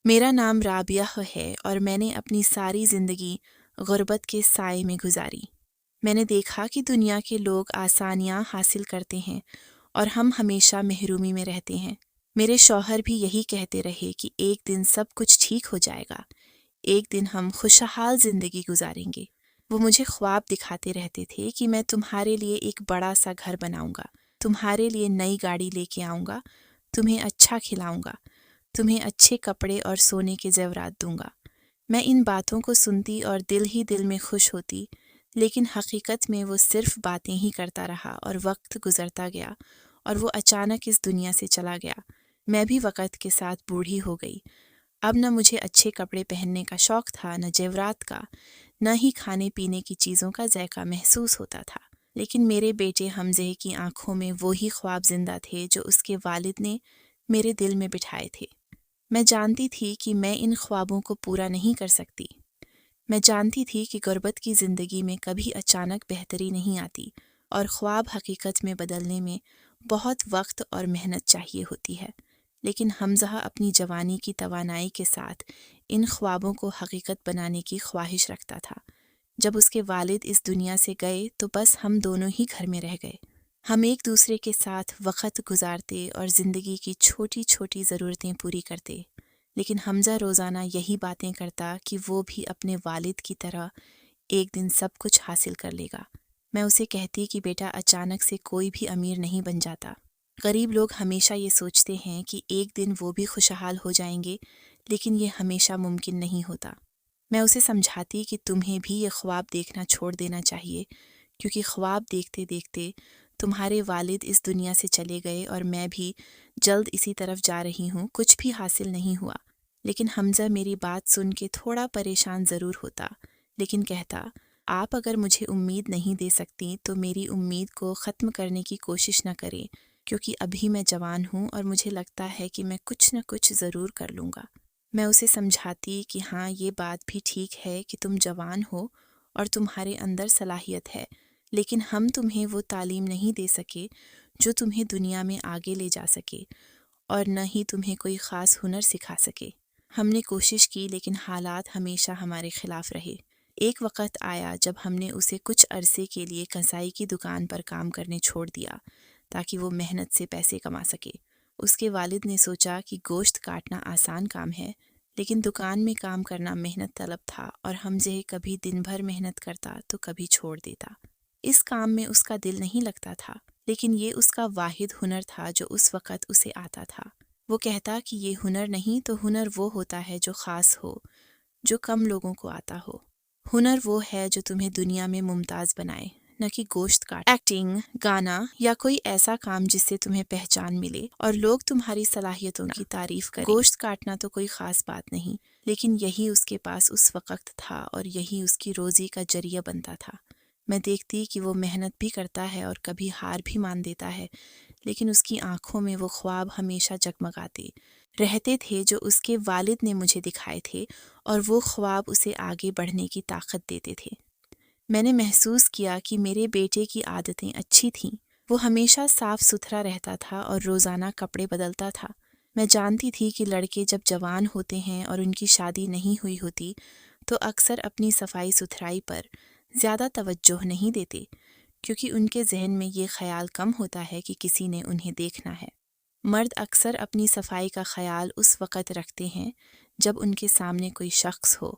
میرا نام رابعہ ہے اور میں نے اپنی ساری زندگی غربت کے سائے میں گزاری۔ میں نے دیکھا کہ دنیا کے لوگ آسانیاں حاصل کرتے ہیں اور ہم ہمیشہ محرومی میں رہتے ہیں۔ میرے شوہر بھی یہی کہتے رہے کہ ایک دن سب کچھ ٹھیک ہو جائے گا، ایک دن ہم خوشحال زندگی گزاریں گے۔ وہ مجھے خواب دکھاتے رہتے تھے کہ میں تمہارے لیے ایک بڑا سا گھر بناؤں گا، تمہارے لیے نئی گاڑی لے کے آؤں گا، تمہیں اچھا کھلاؤں گا، تمہیں اچھے کپڑے اور سونے کے زیورات دوں گا۔ میں ان باتوں کو سنتی اور دل ہی دل میں خوش ہوتی، لیکن حقیقت میں وہ صرف باتیں ہی کرتا رہا اور وقت گزرتا گیا اور وہ اچانک اس دنیا سے چلا گیا۔ میں بھی وقت کے ساتھ بوڑھی ہو گئی۔ اب نہ مجھے اچھے کپڑے پہننے کا شوق تھا، نہ زیورات کا، نہ ہی کھانے پینے کی چیزوں کا ذائقہ محسوس ہوتا تھا۔ لیکن میرے بیٹے حمزہ کی آنکھوں میں وہی خواب زندہ تھے جو اس کے والد نے میرے دل میں بٹھائے تھے۔ میں جانتی تھی کہ میں ان خوابوں کو پورا نہیں کر سکتی۔ میں جانتی تھی کہ غربت کی زندگی میں کبھی اچانک بہتری نہیں آتی اور خواب حقیقت میں بدلنے میں بہت وقت اور محنت چاہیے ہوتی ہے۔ لیکن حمزہ اپنی جوانی کی توانائی کے ساتھ ان خوابوں کو حقیقت بنانے کی خواہش رکھتا تھا۔ جب اس کے والد اس دنیا سے گئے تو بس ہم دونوں ہی گھر میں رہ گئے۔ ہم ایک دوسرے کے ساتھ وقت گزارتے اور زندگی کی چھوٹی چھوٹی ضرورتیں پوری کرتے، لیکن حمزہ روزانہ یہی باتیں کرتا کہ وہ بھی اپنے والد کی طرح ایک دن سب کچھ حاصل کر لے گا۔ میں اسے کہتی کہ بیٹا، اچانک سے کوئی بھی امیر نہیں بن جاتا۔ غریب لوگ ہمیشہ یہ سوچتے ہیں کہ ایک دن وہ بھی خوشحال ہو جائیں گے، لیکن یہ ہمیشہ ممکن نہیں ہوتا۔ میں اسے سمجھاتی کہ تمہیں بھی یہ خواب دیکھنا چھوڑ دینا چاہیے، کیونکہ خواب دیکھتے دیکھتے تمہارے والد اس دنیا سے چلے گئے اور میں بھی جلد اسی طرف جا رہی ہوں، کچھ بھی حاصل نہیں ہوا۔ لیکن حمزہ میری بات سن کے تھوڑا پریشان ضرور ہوتا، لیکن کہتا، آپ اگر مجھے امید نہیں دے سکتی تو میری امید کو ختم کرنے کی کوشش نہ کریں، کیونکہ ابھی میں جوان ہوں اور مجھے لگتا ہے کہ میں کچھ نہ کچھ ضرور کر لوں گا۔ میں اسے سمجھاتی کہ ہاں، یہ بات بھی ٹھیک ہے کہ تم جوان ہو اور تمہارے اندر صلاحیت ہے، لیکن ہم تمہیں وہ تعلیم نہیں دے سکے جو تمہیں دنیا میں آگے لے جا سکے، اور نہ ہی تمہیں کوئی خاص ہنر سکھا سکے۔ ہم نے کوشش کی لیکن حالات ہمیشہ ہمارے خلاف رہے۔ ایک وقت آیا جب ہم نے اسے کچھ عرصے کے لیے کسائی کی دکان پر کام کرنے چھوڑ دیا تاکہ وہ محنت سے پیسے کما سکے۔ اس کے والد نے سوچا کہ گوشت کاٹنا آسان کام ہے، لیکن دکان میں کام کرنا محنت طلب تھا اور حمزہ کبھی دن بھر محنت کرتا تو کبھی چھوڑ دیتا۔ اس کام میں اس کا دل نہیں لگتا تھا، لیکن یہ اس کا واحد ہنر تھا جو اس وقت اسے آتا تھا۔ وہ کہتا کہ یہ ہنر نہیں تو ہنر وہ ہوتا ہے جو خاص ہو، جو کم لوگوں کو آتا ہو۔ ہنر وہ ہے جو تمہیں دنیا میں ممتاز بنائے، نہ کہ گوشت کاٹ، ایکٹنگ، گانا یا کوئی ایسا کام جس سے تمہیں پہچان ملے اور لوگ تمہاری صلاحیتوں کی تعریف کریں۔ گوشت کاٹنا تو کوئی خاص بات نہیں، لیکن یہی اس کے پاس اس وقت تھا اور یہی اس کی روزی کا ذریعہ بنتا تھا۔ میں دیکھتی کہ وہ محنت بھی کرتا ہے اور کبھی ہار بھی مان دیتا ہے، لیکن اس کی آنکھوں میں وہ خواب ہمیشہ جگمگاتے رہتے تھے جو اس کے والد نے مجھے دکھائے تھے، اور وہ خواب اسے آگے بڑھنے کی طاقت دیتے تھے۔ میں نے محسوس کیا کہ میرے بیٹے کی عادتیں اچھی تھیں۔ وہ ہمیشہ صاف ستھرا رہتا تھا اور روزانہ کپڑے بدلتا تھا۔ میں جانتی تھی کہ لڑکے جب جوان ہوتے ہیں اور ان کی شادی نہیں ہوئی ہوتی تو اکثر اپنی صفائی ستھرائی پر زیادہ توجہ نہیں دیتے، کیونکہ ان کے ذہن میں یہ خیال کم ہوتا ہے کہ کسی نے انہیں دیکھنا ہے۔ مرد اکثر اپنی صفائی کا خیال اس وقت رکھتے ہیں جب ان کے سامنے کوئی شخص ہو،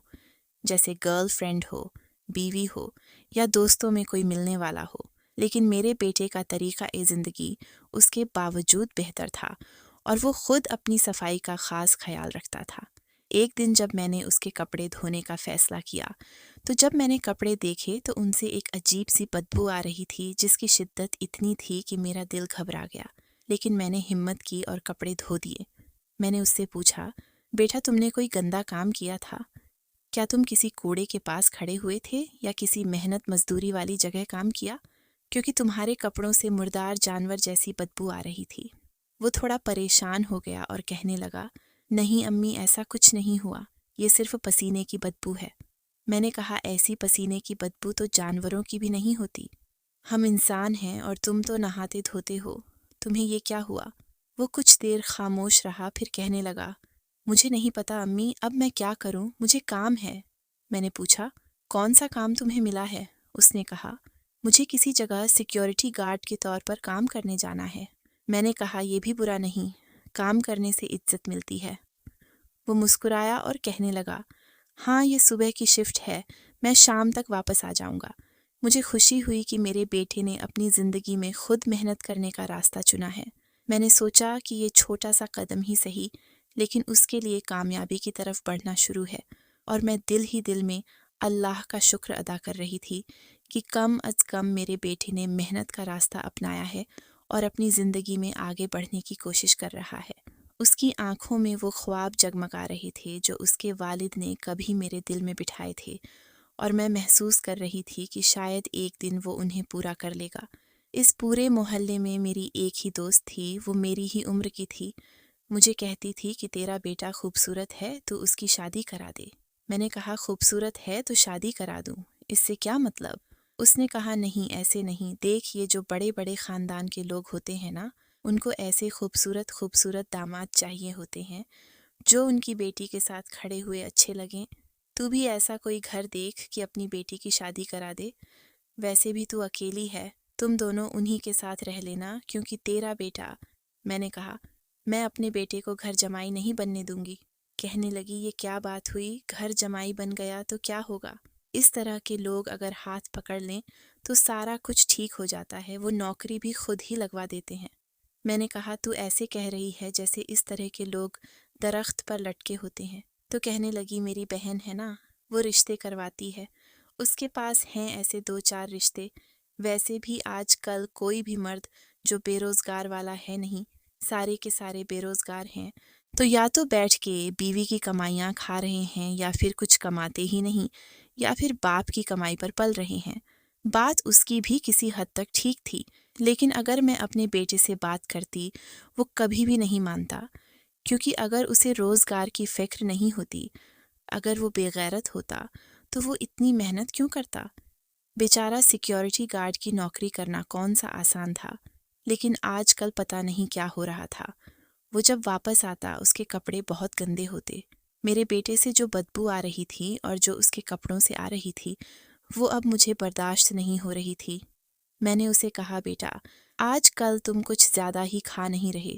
جیسے گرل فرینڈ ہو، بیوی ہو یا دوستوں میں کوئی ملنے والا ہو، لیکن میرے بیٹے کا طریقہ زندگی اس کے باوجود بہتر تھا اور وہ خود اپنی صفائی کا خاص خیال رکھتا تھا۔ ایک دن جب میں نے اس کے کپڑے دھونے کا فیصلہ کیا تو جب میں نے کپڑے دیکھے تو ان سے ایک عجیب سی بدبو آ رہی تھی جس کی شدت اتنی تھی کہ میرا دل گھبرا گیا، لیکن میں نے ہمت کی اور کپڑے دھو دیے۔ میں نے اس سے پوچھا، بیٹا، تم نے کوئی گندا کام کیا تھا؟ کیا تم کسی کوڑے کے پاس کھڑے ہوئے تھے یا کسی محنت مزدوری والی جگہ کام کیا؟ کیونکہ تمہارے کپڑوں سے مردار جانور جیسی بدبو آ رہی تھی۔ وہ تھوڑا پریشان ہو گیا اور کہنے لگا، نہیں امی، ایسا کچھ نہیں ہوا، یہ صرف پسینے کی بدبو ہے۔ میں نے کہا، ایسی پسینے کی بدبو تو جانوروں کی بھی نہیں ہوتی، ہم انسان ہیں اور تم تو نہاتے دھوتے ہو، تمہیں یہ کیا ہوا؟ وہ کچھ دیر خاموش رہا، پھر کہنے لگا، مجھے نہیں پتا امی، اب میں کیا کروں، مجھے کام ہے۔ میں نے پوچھا کون سا کام تمہیں ملا ہے؟ اس نے کہا مجھے کسی جگہ سیکیورٹی گارڈ کے طور پر کام کرنے جانا ہے۔ میں نے کہا یہ بھی برا نہیں، کام کرنے سے عزت ملتی ہے۔ وہ مسکرایا اور کہنے لگا ہاں یہ صبح کی شفٹ ہے، میں شام تک واپس آ جاؤں گا۔ مجھے خوشی ہوئی کہ میرے بیٹے نے اپنی زندگی میں خود محنت کرنے کا راستہ چنا ہے۔ میں نے سوچا کہ یہ چھوٹا سا قدم ہی صحیح، لیکن اس کے لیے کامیابی کی طرف بڑھنا شروع ہے، اور میں دل ہی دل میں اللہ کا شکر ادا کر رہی تھی کہ کم از کم میرے بیٹے نے محنت کا راستہ اپنایا ہے اور اپنی زندگی میں آگے بڑھنے کی کوشش کر رہا ہے۔ اس کی آنکھوں میں وہ خواب جگمگا رہے تھے جو اس کے والد نے کبھی میرے دل میں بٹھائے تھے، اور میں محسوس کر رہی تھی کہ شاید ایک دن وہ انہیں پورا کر لے گا۔ اس پورے محلے میں میری ایک ہی دوست تھی، وہ میری ہی عمر کی تھی۔ مجھے کہتی تھی کہ تیرا بیٹا خوبصورت ہے تو اس کی شادی کرا دے۔ میں نے کہا خوبصورت ہے تو شادی کرا دوں، اس سے کیا مطلب؟ اس نے کہا نہیں ایسے نہیں، دیکھ یہ جو بڑے بڑے خاندان کے لوگ ہوتے ہیں نا، ان کو ایسے خوبصورت خوبصورت داماد چاہیے ہوتے ہیں جو ان کی بیٹی کے ساتھ کھڑے ہوئے اچھے لگیں۔ تو بھی ایسا کوئی گھر دیکھ کہ اپنی بیٹی کی شادی کرا دے۔ ویسے بھی تو اکیلی ہے، تم دونوں انہی کے ساتھ رہ لینا کیونکہ تیرا بیٹا۔ میں نے کہا میں اپنے بیٹے کو گھر جمائی نہیں بننے دوں گی۔ کہنے لگی یہ کیا بات ہوئی، گھر جمائی بن گیا تو کیا ہوگا؟ اس طرح کے لوگ اگر ہاتھ پکڑ لیں تو سارا کچھ ٹھیک ہو جاتا ہے، وہ نوکری بھی خود ہی لگوا دیتے ہیں۔ میں نے کہا تو ایسے کہہ رہی ہے جیسے اس طرح کے لوگ درخت پر لٹکے ہوتے ہیں۔ تو کہنے لگی میری بہن ہے نا، وہ رشتے کرواتی ہے، اس کے پاس ہیں ایسے 2-4 رشتے۔ ویسے بھی آج کل کوئی بھی مرد جو بے روزگار والا ہے نہیں، سارے کے سارے بے روزگار ہیں، تو یا تو بیٹھ کے بیوی کی کمائیاں کھا رہے ہیں یا پھر کچھ کماتے ہی نہیں، یا پھر باپ کی کمائی پر پل رہے ہیں۔ بات اس کی بھی کسی حد تک ٹھیک تھی، لیکن اگر میں اپنے بیٹے سے بات کرتی وہ کبھی بھی نہیں مانتا، کیونکہ اگر اسے روزگار کی فکر نہیں ہوتی، اگر وہ بے غیرت ہوتا تو وہ اتنی محنت کیوں کرتا؟ بیچارہ سیکیورٹی گارڈ کی نوکری کرنا کون سا آسان تھا، لیکن آج کل پتہ نہیں کیا ہو رہا تھا۔ وہ جب واپس آتا اس کے کپڑے بہت گندے ہوتے۔ میرے بیٹے سے جو بدبو آ رہی تھی اور جو اس کے کپڑوں سے آ رہی تھی وہ اب مجھے برداشت نہیں ہو رہی تھی۔ میں نے اسے کہا بیٹا آج کل تم کچھ زیادہ ہی کھا نہیں رہے۔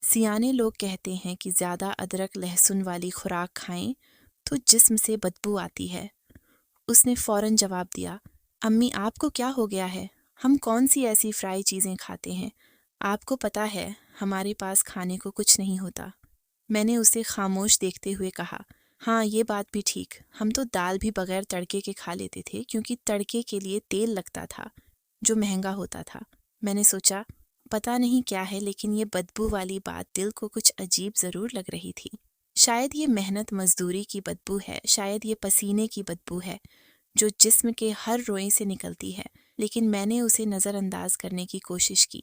سیانے لوگ کہتے ہیں کہ زیادہ ادرک لہسن والی خوراک کھائیں تو جسم سے بدبو آتی ہے۔ اس نے فوراً جواب دیا امی آپ کو کیا ہو گیا ہے؟ ہم کون سی ایسی فرائی چیزیں کھاتے ہیں؟ آپ کو پتہ ہے ہمارے پاس کھانے کو کچھ نہیں ہوتا۔ میں نے اسے خاموش دیکھتے ہوئے کہا ہاں یہ بات بھی ٹھیک، ہم تو دال بھی بغیر تڑکے کے کھا لیتے تھے کیونکہ تڑکے کے لیے تیل لگتا تھا جو مہنگا ہوتا تھا۔ میں نے سوچا پتہ نہیں کیا ہے لیکن یہ بدبو والی بات دل کو کچھ عجیب ضرور لگ رہی تھی۔ شاید یہ محنت مزدوری کی بدبو ہے، شاید یہ پسینے کی بدبو ہے جو جسم کے ہر روئیں سے نکلتی ہے، لیکن میں نے اسے نظر انداز کرنے کی کوشش کی۔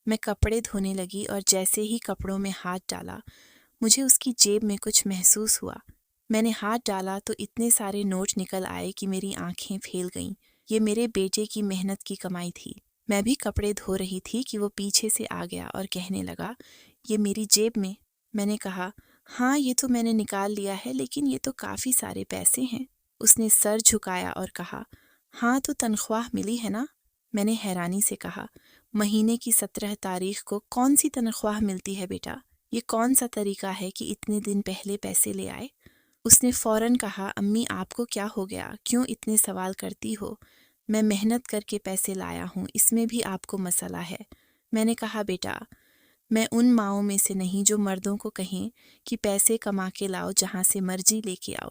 میں کپڑے دھونے لگی اور جیسے ہی کپڑوں میں ہاتھ ڈالا مجھے اس کی جیب میں کچھ محسوس ہوا۔ میں نے ہاتھ ڈالا تو اتنے سارے نوٹ نکل آئے کہ میری آنکھیں پھیل گئیں۔ یہ میرے بیٹے کی محنت کی کمائی تھی۔ میں بھی کپڑے دھو رہی تھی کہ وہ پیچھے سے آ گیا اور کہنے لگا یہ میری جیب میں؟ میں نے کہا ہاں یہ تو میں نے نکال لیا ہے لیکن یہ تو کافی سارے پیسے ہیں۔ اس نے سر جھکایا اور کہا ہاں تو تنخواہ ملی ہے نا؟ میں نے حیرانی سے کہا مہینے کی 17 تاریخ کو کون سی تنخواہ ملتی ہے بیٹا؟ یہ کون سا طریقہ ہے کہ اتنے دن پہلے پیسے لے آئے؟ اس نے فوراً کہا امی آپ کو کیا ہو گیا، کیوں اتنے سوال کرتی ہو؟ میں محنت کر کے پیسے لایا ہوں، اس میں بھی آپ کو مسئلہ ہے۔ میں نے کہا بیٹا میں ان ماؤں میں سے نہیں جو مردوں کو کہیں کہ پیسے کما کے لاؤ جہاں سے مرضی لے کے آؤ۔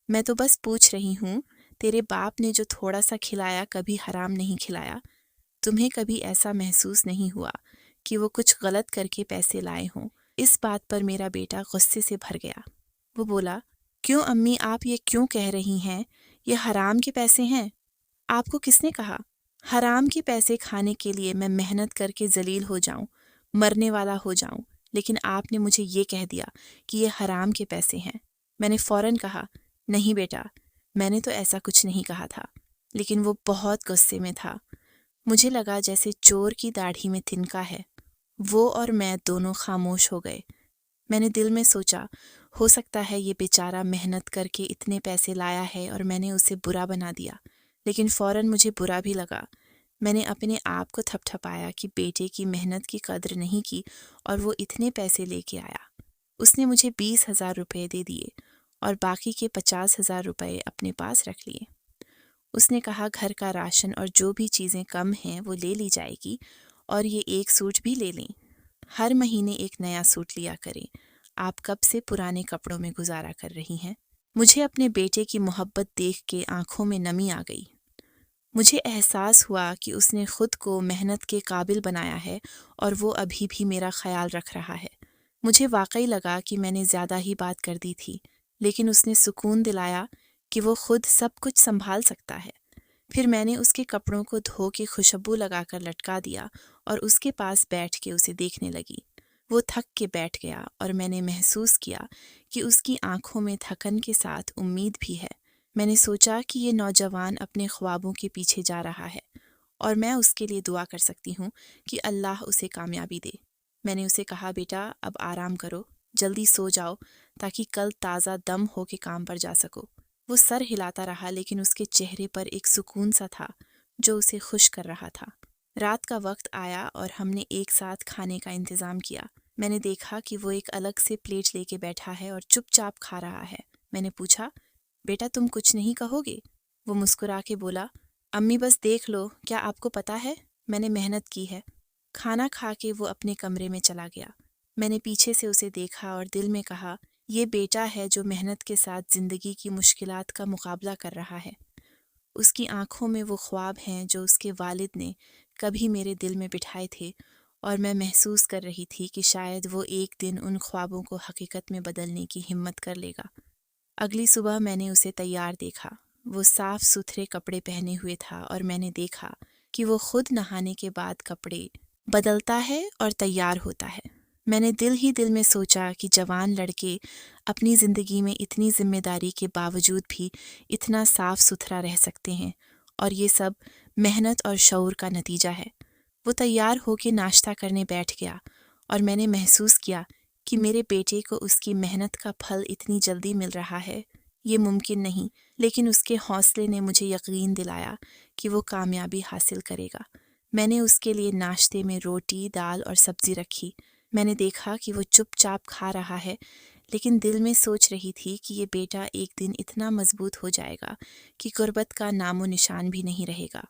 میں تو بس پوچھ رہی ہوں تیرے باپ نے جو تھوڑا سا کھلایا کبھی حرام نہیں کھلایا؟ تمہیں کبھی ایسا محسوس نہیں ہوا کہ وہ کچھ غلط کر کے پیسے لائے ہوں؟ اس بات پر میرا بیٹا غصے سے بھر گیا۔ وہ بولا کیوں امی آپ یہ کیوں کہہ رہی ہیں؟ یہ حرام کے پیسے ہیں؟ آپ کو کس نے کہا؟ حرام کے پیسے کھانے کے لیے میں محنت کر کے ذلیل ہو جاؤں، مرنے والا ہو جاؤں، لیکن آپ نے مجھے یہ کہہ دیا کہ یہ حرام کے پیسے ہیں۔ میں نے فوراً کہا نہیں بیٹا میں نے تو ایسا کچھ نہیں کہا تھا، لیکن وہ بہت غصے میں تھا۔ مجھے لگا جیسے چور کی داڑھی میں تنکا ہے۔ وہ اور میں دونوں خاموش ہو گئے۔ میں نے دل میں سوچا ہو سکتا ہے یہ بیچارہ محنت کر کے اتنے پیسے لایا ہے اور میں نے اسے برا بنا دیا، لیکن فوراً مجھے برا بھی لگا۔ میں نے اپنے آپ کو تھپ تھپایا کہ بیٹے کی محنت کی قدر نہیں کی اور وہ اتنے پیسے لے کے آیا۔ اس نے مجھے 20,000 روپے دے دیے اور باقی کے 50,000 روپے اپنے پاس رکھ لیے۔ اس نے کہا گھر کا راشن اور جو بھی چیزیں کم ہیں وہ لے لی جائے گی اور یہ ایک سوٹ بھی لے لیں۔ ہر مہینے ایک نیا سوٹ لیا کریں۔ آپ کب سے پرانے کپڑوں میں گزارا کر رہی ہیں؟ مجھے اپنے بیٹے کی محبت دیکھ کے آنکھوں میں نمی آ گئی۔ مجھے احساس ہوا کہ اس نے خود کو محنت کے قابل بنایا ہے اور وہ ابھی بھی میرا خیال رکھ رہا ہے۔ مجھے واقعی لگا کہ میں نے زیادہ ہی بات کر دی تھی، لیکن اس نے سکون دلایا کہ وہ خود سب کچھ سنبھال سکتا ہے۔ پھر میں نے اس کے کپڑوں کو دھو کے خوشبو لگا کر لٹکا دیا اور اس کے پاس بیٹھ کے اسے دیکھنے لگی۔ وہ تھک کے بیٹھ گیا اور میں نے محسوس کیا کہ اس کی آنکھوں میں تھکن کے ساتھ امید بھی ہے۔ میں نے سوچا کہ یہ نوجوان اپنے خوابوں کے پیچھے جا رہا ہے اور میں اس کے لیے دعا کر سکتی ہوں کہ اللہ اسے کامیابی دے۔ میں نے اسے کہا بیٹا اب آرام کرو، جلدی سو جاؤ تاکہ کل تازہ دم ہو کے کام پر جا سکو۔ وہ سر ہلاتا رہا لیکن اس کے چہرے پر ایک سکون سا تھا جو اسے خوش کر رہا تھا۔ رات کا وقت آیا اور ہم نے ایک ساتھ کھانے کا انتظام کیا۔ میں نے دیکھا کہ وہ ایک الگ سے پلیٹ لے کے بیٹھا ہے اور چپ چاپ کھا رہا ہے۔ میں نے پوچھا بیٹا تم کچھ نہیں کہو گے؟ وہ مسکرا کے بولا امی بس دیکھ لو، کیا آپ کو پتہ ہے میں نے محنت کی ہے۔ کھانا کھا کے وہ اپنے کمرے میں چلا گیا۔ میں نے پیچھے سے اسے دیکھا اور دل میں کہا یہ بیٹا ہے جو محنت کے ساتھ زندگی کی مشکلات کا مقابلہ کر رہا ہے۔ اس کی آنکھوں میں وہ خواب ہیں جو اس کے والد نے کبھی میرے دل میں بٹھائے تھے اور میں محسوس کر رہی تھی کہ شاید وہ ایک دن ان خوابوں کو حقیقت میں بدلنے کی ہمت کر لے گا۔ اگلی صبح میں نے اسے تیار دیکھا۔ وہ صاف ستھرے کپڑے پہنے ہوئے تھا اور میں نے دیکھا کہ وہ خود نہانے کے بعد کپڑے بدلتا ہے اور تیار ہوتا ہے۔ میں نے دل ہی دل میں سوچا کہ جوان لڑکے اپنی زندگی میں اتنی ذمہ داری کے باوجود بھی اتنا صاف ستھرا رہ سکتے ہیں اور یہ سب محنت اور شعور کا نتیجہ ہے۔ وہ تیار ہو کے ناشتہ کرنے بیٹھ گیا اور میں نے محسوس کیا کہ میرے بیٹے کو اس کی محنت کا پھل اتنی جلدی مل رہا ہے۔ یہ ممکن نہیں، لیکن اس کے حوصلے نے مجھے یقین دلایا کہ وہ کامیابی حاصل کرے گا۔ میں نے اس کے لیے ناشتے میں روٹی، دال اور سبزی رکھی۔ میں نے دیکھا کہ وہ چپ چاپ کھا رہا ہے، لیکن دل میں سوچ رہی تھی کہ یہ بیٹا ایک دن اتنا مضبوط ہو جائے گا کہ غربت کا نام و نشان بھی نہیں رہے گا۔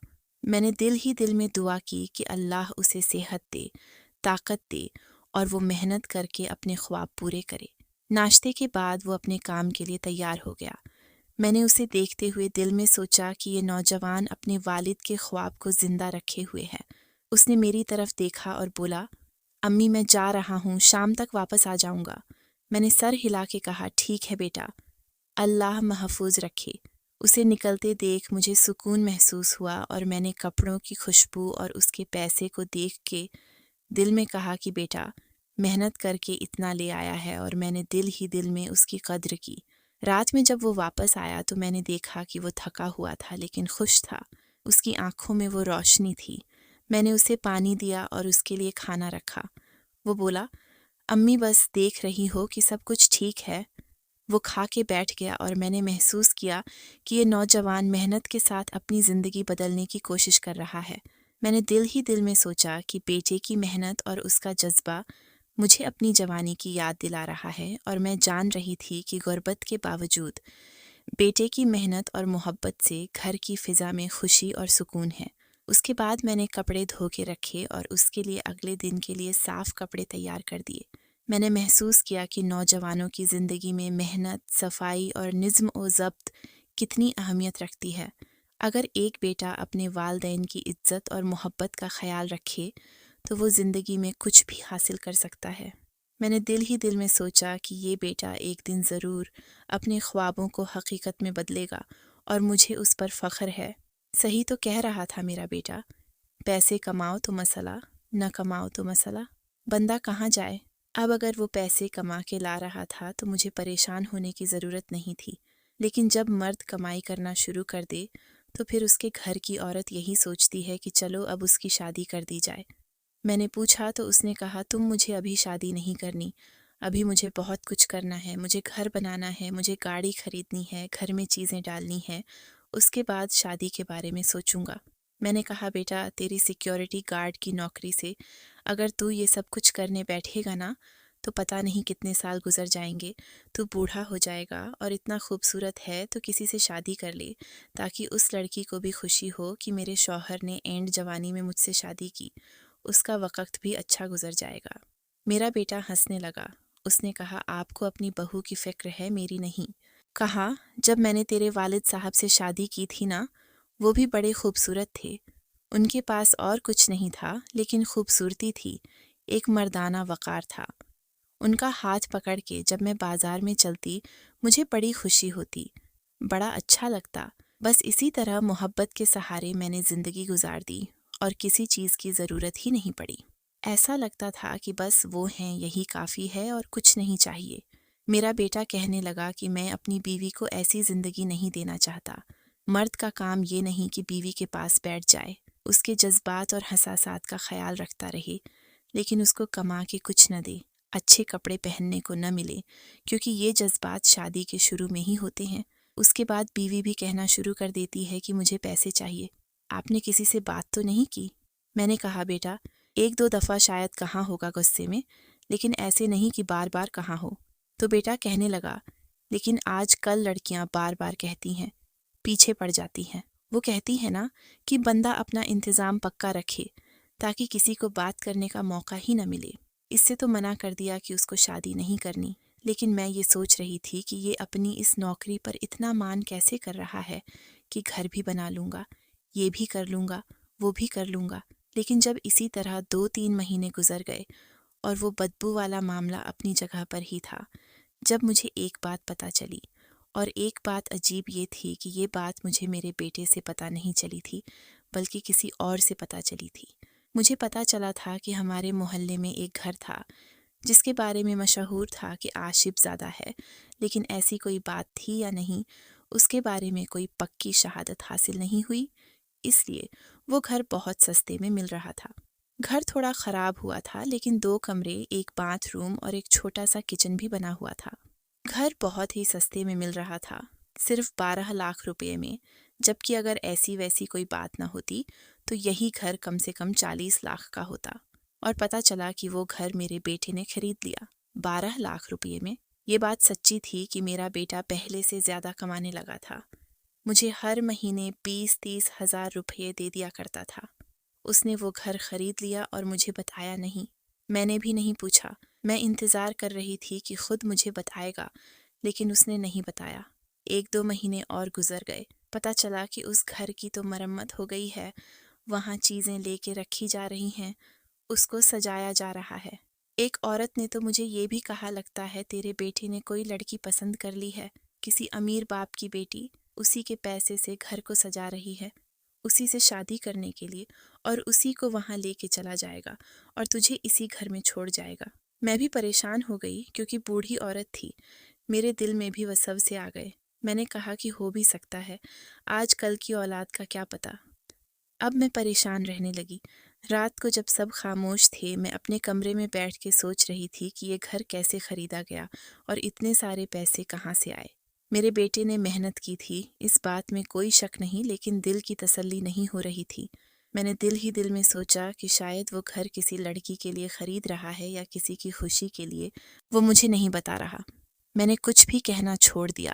میں نے دل ہی دل میں دعا کی کہ اللہ اسے صحت دے، طاقت دے اور وہ محنت کر کے اپنے خواب پورے کرے۔ ناشتے کے بعد وہ اپنے کام کے لیے تیار ہو گیا۔ میں نے اسے دیکھتے ہوئے دل میں سوچا کہ یہ نوجوان اپنے والد کے خواب کو زندہ رکھے ہوئے ہے۔ اس نے میری طرف دیکھا اور بولا امی میں جا رہا ہوں، شام تک واپس آ جاؤں گا۔ میں نے سر ہلا کے کہا ٹھیک ہے بیٹا، اللہ محفوظ رکھے۔ اسے نکلتے دیکھ مجھے سکون محسوس ہوا اور میں نے کپڑوں کی خوشبو اور اس کے پیسے کو دیکھ کے دل میں کہا کہ بیٹا محنت کر کے اتنا لے آیا ہے، اور میں نے دل ہی دل میں اس کی قدر کی۔ رات میں جب وہ واپس آیا تو میں نے دیکھا کہ وہ تھکا ہوا تھا لیکن خوش تھا۔ اس کی آنکھوں میں وہ روشنی تھی۔ میں نے اسے پانی دیا اور اس کے لیے کھانا رکھا۔ وہ بولا امی بس دیکھ رہی ہو کہ سب کچھ ٹھیک ہے۔ وہ کھا کے بیٹھ گیا اور میں نے محسوس کیا کہ یہ نوجوان محنت کے ساتھ اپنی زندگی بدلنے کی کوشش کر رہا ہے۔ میں نے دل ہی دل میں سوچا کہ بیٹے کی محنت اور اس کا جذبہ مجھے اپنی جوانی کی یاد دلا رہا ہے، اور میں جان رہی تھی کہ غربت کے باوجود بیٹے کی محنت اور محبت سے گھر کی فضا میں خوشی اور سکون ہے۔ اس کے بعد میں نے کپڑے دھو کے رکھے اور اس کے لیے اگلے دن کے لیے صاف کپڑے تیار کر دیے۔ میں نے محسوس کیا کہ نوجوانوں کی زندگی میں محنت، صفائی اور نظم و ضبط کتنی اہمیت رکھتی ہے۔ اگر ایک بیٹا اپنے والدین کی عزت اور محبت کا خیال رکھے تو وہ زندگی میں کچھ بھی حاصل کر سکتا ہے۔ میں نے دل ہی دل میں سوچا کہ یہ بیٹا ایک دن ضرور اپنے خوابوں کو حقیقت میں بدلے گا اور مجھے اس پر فخر ہے۔ صحیح تو کہہ رہا تھا میرا بیٹا، پیسے کماؤ تو مسئلہ، نہ کماؤ تو مسئلہ، بندہ کہاں جائے۔ اب اگر وہ پیسے کما کے لا رہا تھا تو مجھے پریشان ہونے کی ضرورت نہیں تھی، لیکن جب مرد کمائی کرنا شروع کر دے تو پھر اس کے گھر کی عورت یہی سوچتی ہے کہ چلو اب اس کی شادی کر دی جائے۔ میں نے پوچھا تو اس نے کہا تم مجھے ابھی شادی نہیں کرنی، ابھی مجھے بہت کچھ کرنا ہے، مجھے گھر بنانا ہے، مجھے گاڑی خریدنی ہے، گھر میں چیزیں ڈالنی ہیں، اس کے بعد شادی کے بارے میں سوچوں گا۔ میں نے کہا بیٹا تیری سیکیورٹی گارڈ کی نوکری سے اگر تو یہ سب کچھ کرنے بیٹھے گا نا تو پتہ نہیں کتنے سال گزر جائیں گے، تو بوڑھا ہو جائے گا اور اتنا خوبصورت ہے تو کسی سے شادی کر لے تاکہ اس لڑکی کو بھی خوشی ہو کہ میرے شوہر نے اینڈ جوانی میں مجھ سے شادی کی، اس کا وقت بھی اچھا گزر جائے گا۔ میرا بیٹا ہنسنے لگا۔ اس نے کہا آپ کو اپنی بہو کی فکر ہے، میری نہیں۔ کہا جب میں نے تیرے والد صاحب سے شادی کی تھی نا، وہ بھی بڑے خوبصورت تھے، ان کے پاس اور کچھ نہیں تھا لیکن خوبصورتی تھی، ایک مردانہ وقار تھا۔ ان کا ہاتھ پکڑ کے جب میں بازار میں چلتی مجھے بڑی خوشی ہوتی، بڑا اچھا لگتا۔ بس اسی طرح محبت کے سہارے میں نے زندگی گزار دی اور کسی چیز کی ضرورت ہی نہیں پڑی۔ ایسا لگتا تھا کہ بس وہ ہیں یہی کافی ہے اور کچھ نہیں چاہیے۔ میرا بیٹا کہنے لگا کہ میں اپنی بیوی کو ایسی زندگی نہیں دینا چاہتا۔ مرد کا کام یہ نہیں کہ بیوی کے پاس بیٹھ جائے، اس کے جذبات اور حساسات کا خیال رکھتا رہے، لیکن اس کو کما کے کچھ نہ دے، اچھے کپڑے پہننے کو نہ ملے، کیونکہ یہ جذبات شادی کے شروع میں ہی ہوتے ہیں۔ اس کے بعد بیوی بھی کہنا شروع کر دیتی ہے کہ مجھے پیسے چاہیے۔ آپ نے کسی سے بات تو نہیں کی؟ میں نے کہا بیٹا ایک دو دفعہ شاید کہاں ہوگا غصے میں، لیکن ایسے نہیں کہ بار بار کہاں ہو۔ تو بیٹا کہنے لگا لیکن آج کل لڑکیاں بار بار کہتی ہیں، پیچھے پڑ جاتی ہیں۔ وہ کہتی ہے نا کہ بندہ اپنا انتظام پکا رکھے تاکہ کسی کو بات کرنے کا موقع ہی نہ ملے۔ اس سے تو منع کر دیا کہ اس کو شادی نہیں کرنی، لیکن میں یہ سوچ رہی تھی کہ یہ اپنی اس نوکری پر اتنا مان کیسے کر رہا ہے کہ گھر بھی بنا لوں گا، یہ بھی کر لوں گا، وہ بھی کر لوں گا۔ لیکن جب اسی طرح 2-3 مہینے گزر گئے اور وہ بدبو والا معاملہ اپنی جگہ پر ہی تھا، جب مجھے ایک بات پتہ چلی، اور ایک بات عجیب یہ تھی کہ یہ بات مجھے میرے بیٹے سے پتہ نہیں چلی تھی بلکہ کسی اور سے پتہ چلی تھی۔ مجھے پتہ چلا تھا کہ ہمارے محلے میں ایک گھر تھا جس کے بارے میں مشہور تھا کہ عاشق زادہ ہے، لیکن ایسی کوئی بات تھی یا نہیں، اس کے بارے میں کوئی پکی شہادت حاصل نہیں ہوئی، اس لیے وہ گھر بہت سستے میں مل رہا تھا۔ گھر تھوڑا خراب ہوا تھا لیکن 2 کمرے، ایک باتھ روم اور ایک چھوٹا سا کچن بھی بنا ہوا تھا۔ گھر بہت ہی سستے میں مل رہا تھا، صرف 12 لاکھ روپے میں، جبکہ اگر ایسی ویسی کوئی بات نہ ہوتی تو یہی گھر کم سے کم 40 لاکھ کا ہوتا۔ اور پتہ چلا کہ وہ گھر میرے بیٹے نے خرید لیا 12 لاکھ روپے میں۔ یہ بات سچی تھی کہ میرا بیٹا پہلے سے زیادہ کمانے لگا تھا، مجھے ہر مہینے 20-30 ہزار روپے دے دیا کرتا تھا۔ اس نے وہ گھر خرید لیا اور مجھے بتایا نہیں، میں نے بھی نہیں پوچھا۔ میں انتظار کر رہی تھی کہ خود مجھے بتائے گا، لیکن اس نے نہیں بتایا۔ 1-2 مہینے اور گزر گئے، پتہ چلا کہ اس گھر کی تو مرمت ہو گئی ہے، وہاں چیزیں لے کے رکھی جا رہی ہیں، اس کو سجایا جا رہا ہے۔ ایک عورت نے تو مجھے یہ بھی کہا لگتا ہے تیرے بیٹے نے کوئی لڑکی پسند کر لی ہے، کسی امیر باپ کی بیٹی، اسی کے پیسے سے گھر کو سجا رہی ہے، اسی سے شادی کرنے کے لیے، اور اسی کو وہاں لے کے چلا جائے گا اور تجھے اسی گھر میں چھوڑ جائے گا۔ میں بھی پریشان ہو گئی کیونکہ بوڑھی عورت تھی، میرے دل میں بھی وہ سب سے آ گئے۔ میں نے کہا کہ ہو بھی سکتا ہے، آج کل کی اولاد کا کیا پتہ۔ اب میں پریشان رہنے لگی۔ رات کو جب سب خاموش تھے میں اپنے کمرے میں بیٹھ کے سوچ رہی تھی کہ یہ گھر کیسے خریدا گیا اور اتنے سارے پیسے کہاں سے آئے۔ میرے بیٹے نے محنت کی تھی، اس بات میں کوئی شک نہیں، لیکن دل کی تسلی نہیں ہو رہی تھی۔ میں نے دل ہی دل میں سوچا کہ شاید وہ گھر کسی لڑکی کے لیے خرید رہا ہے یا کسی کی خوشی کے لیے، وہ مجھے نہیں بتا رہا۔ میں نے کچھ بھی کہنا چھوڑ دیا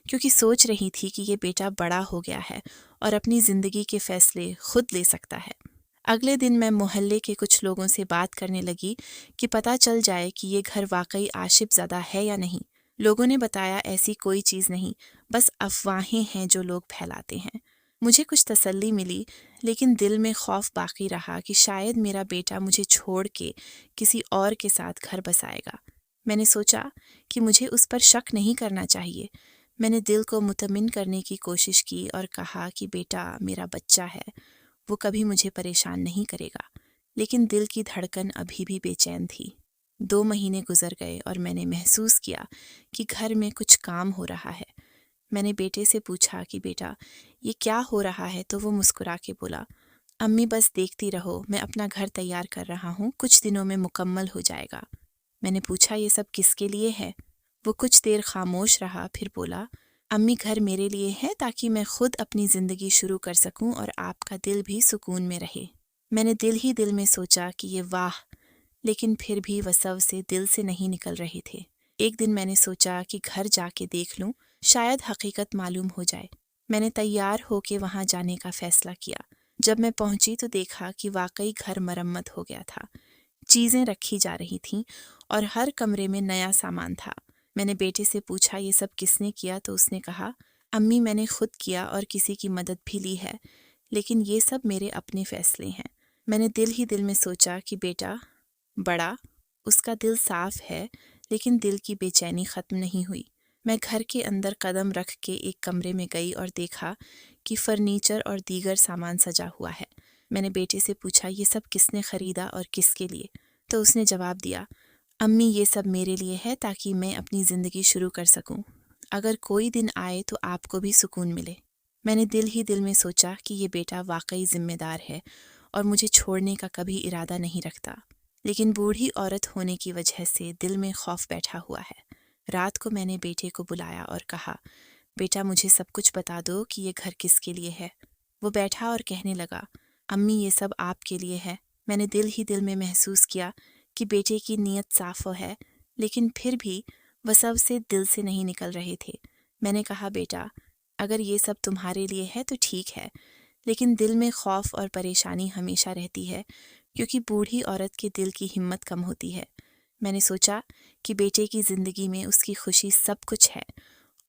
کیونکہ سوچ رہی تھی کہ یہ بیٹا بڑا ہو گیا ہے اور اپنی زندگی کے فیصلے خود لے سکتا ہے۔ اگلے دن میں محلے کے کچھ لوگوں سے بات کرنے لگی کہ پتہ چل جائے کہ یہ گھر واقعی عاشق زدہ ہے یا نہیں۔ لوگوں نے بتایا ایسی کوئی چیز نہیں، بس افواہیں ہیں جو لوگ پھیلاتے ہیں۔ مجھے کچھ تسلی ملی، لیکن دل میں خوف باقی رہا کہ شاید میرا بیٹا مجھے چھوڑ کے کسی اور کے ساتھ گھر بسائے گا۔ میں نے سوچا کہ مجھے اس پر شک نہیں کرنا چاہیے۔ میں نے دل کو مطمئن کرنے کی کوشش کی اور کہا کہ بیٹا میرا بچہ ہے، وہ کبھی مجھے پریشان نہیں کرے گا، لیکن دل کی دھڑکن ابھی بھی بے چین تھی۔ 2 مہینے گزر گئے اور میں نے محسوس کیا کہ گھر میں کچھ کام ہو رہا ہے۔ میں نے بیٹے سے پوچھا کہ بیٹا یہ کیا ہو رہا ہے، تو وہ مسکرا کے بولا، امی بس دیکھتی رہو، میں اپنا گھر تیار کر رہا ہوں، کچھ دنوں میں مکمل ہو جائے گا۔ میں نے پوچھا یہ سب کس کے لیے ہے؟ وہ کچھ دیر خاموش رہا، پھر بولا امی گھر میرے لیے ہے تاکہ میں خود اپنی زندگی شروع کر سکوں اور آپ کا دل بھی سکون میں رہے۔ میں نے دل ہی دل میں سوچا کہ یہ واہ، لیکن پھر بھی وسوسے دل سے نہیں نکل رہے تھے۔ ایک دن میں نے سوچا کہ گھر جا کے دیکھ لوں، شاید حقیقت معلوم ہو جائے۔ میں نے تیار ہو کے وہاں جانے کا فیصلہ کیا۔ جب میں پہنچی تو دیکھا کہ واقعی گھر مرمت ہو گیا تھا، چیزیں رکھی جا رہی تھیں اور ہر کمرے میں نیا سامان تھا۔ میں نے بیٹے سے پوچھا یہ سب کس نے کیا تو اس نے کہا امی میں نے خود کیا اور کسی کی مدد بھی لی ہے، لیکن یہ سب میرے اپنے فیصلے ہیں۔ میں نے دل ہی دل میں سوچا کہ بیٹا بڑا، اس کا دل صاف ہے لیکن دل کی بے چینی ختم نہیں ہوئی۔ میں گھر کے اندر قدم رکھ کے ایک کمرے میں گئی اور دیکھا کہ فرنیچر اور دیگر سامان سجا ہوا ہے۔ میں نے بیٹے سے پوچھا یہ سب کس نے خریدا اور کس کے لیے؟ تو اس نے جواب دیا امی یہ سب میرے لیے ہے تاکہ میں اپنی زندگی شروع کر سکوں، اگر کوئی دن آئے تو آپ کو بھی سکون ملے۔ میں نے دل ہی دل میں سوچا کہ یہ بیٹا واقعی ذمہ دار ہے اور مجھے چھوڑنے کا کبھی ارادہ نہیں رکھتا، لیکن بوڑھی عورت ہونے کی وجہ سے دل میں خوف بیٹھا ہوا ہے۔ رات کو میں نے بیٹے کو بلایا اور کہا بیٹا مجھے سب کچھ بتا دو کہ یہ گھر کس کے لیے ہے۔ وہ بیٹھا اور کہنے لگا امی یہ سب آپ کے لیے ہے۔ میں نے دل ہی دل میں محسوس کیا کہ بیٹے کی نیت صاف ہے، لیکن پھر بھی وسوسے دل سے نہیں نکل رہے تھے۔ میں نے کہا بیٹا اگر یہ سب تمہارے لیے ہے تو ٹھیک ہے، لیکن دل میں خوف اور پریشانی ہمیشہ رہتی ہے کیونکہ بوڑھی عورت کے دل کی ہمت کم ہوتی ہے۔ میں نے سوچا کہ بیٹے کی زندگی میں اس کی خوشی سب کچھ ہے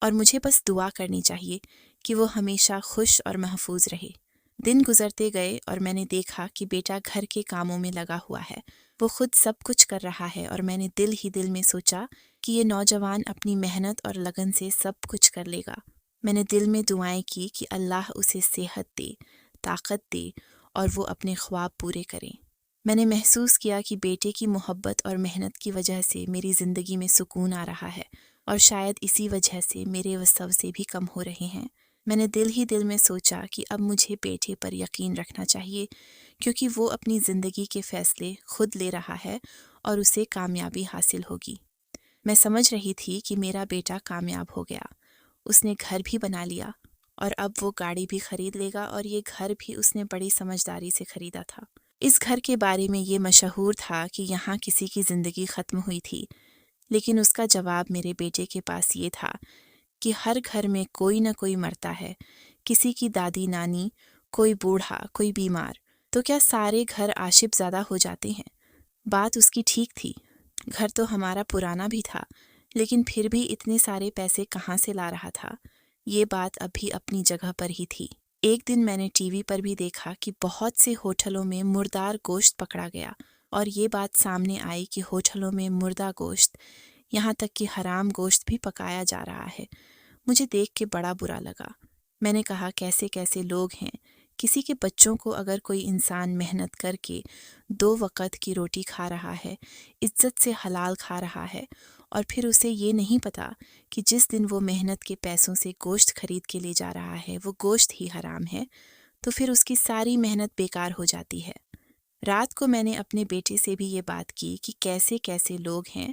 اور مجھے بس دعا کرنی چاہیے کہ وہ ہمیشہ خوش اور محفوظ رہے۔ دن گزرتے گئے اور میں نے دیکھا کہ بیٹا گھر کے کاموں میں لگا ہوا ہے، وہ خود سب کچھ کر رہا ہے اور میں نے دل ہی دل میں سوچا کہ یہ نوجوان اپنی محنت اور لگن سے سب کچھ کر لے گا۔ میں نے دل میں دعائیں کی کہ اللہ اسے صحت دے، طاقت دے اور وہ اپنے خواب پورے کرے۔ میں نے محسوس کیا کہ بیٹے کی محبت اور محنت کی وجہ سے میری زندگی میں سکون آ رہا ہے اور شاید اسی وجہ سے میرے وسوسے بھی کم ہو رہے ہیں۔ میں نے دل ہی دل میں سوچا کہ اب مجھے بیٹے پر یقین رکھنا چاہیے کیونکہ وہ اپنی زندگی کے فیصلے خود لے رہا ہے اور اسے کامیابی حاصل ہوگی۔ میں سمجھ رہی تھی کہ میرا بیٹا کامیاب ہو گیا، اس نے گھر بھی بنا لیا اور اب وہ گاڑی بھی خرید لے گا، اور یہ گھر بھی اس نے بڑی سمجھداری سے خریدا تھا۔ اس گھر کے بارے میں یہ مشہور تھا کہ یہاں کسی کی زندگی ختم ہوئی تھی، لیکن اس کا جواب میرے بیٹے کے پاس یہ تھا کہ ہر گھر میں کوئی نہ کوئی مرتا ہے، کسی کی دادی نانی، کوئی بوڑھا، کوئی بیمار، تو کیا سارے گھر عاشب زادہ ہو جاتے ہیں؟ بات اس کی ٹھیک تھی، گھر تو ہمارا پرانا بھی تھا، لیکن پھر بھی اتنے سارے پیسے کہاں سے لا رہا تھا؟ یہ بات اب بھی اپنی جگہ پر ہی تھی۔ ایک دن میں نے ٹی وی پر بھی دیکھا کہ بہت سے ہوٹلوں میں مردار گوشت پکڑا گیا، اور یہ بات سامنے آئی کہ ہوٹلوں میں مردہ گوشت، یہاں تک کہ حرام گوشت بھی پکایا جا رہا ہے۔ مجھے دیکھ کے بڑا برا لگا۔ میں نے کہا کیسے کیسے لوگ ہیں، کسی کے بچوں کو اگر کوئی انسان محنت کر کے 2 وقت کی روٹی کھا رہا ہے، عزت سے حلال کھا رہا ہے، اور پھر اسے یہ نہیں پتا کہ جس دن وہ محنت کے پیسوں سے گوشت خرید کے لے جا رہا ہے وہ گوشت ہی حرام ہے، تو پھر اس کی ساری محنت بیکار ہو جاتی ہے۔ رات کو میں نے اپنے بیٹے سے بھی یہ بات کی کہ کیسے کیسے لوگ ہیں،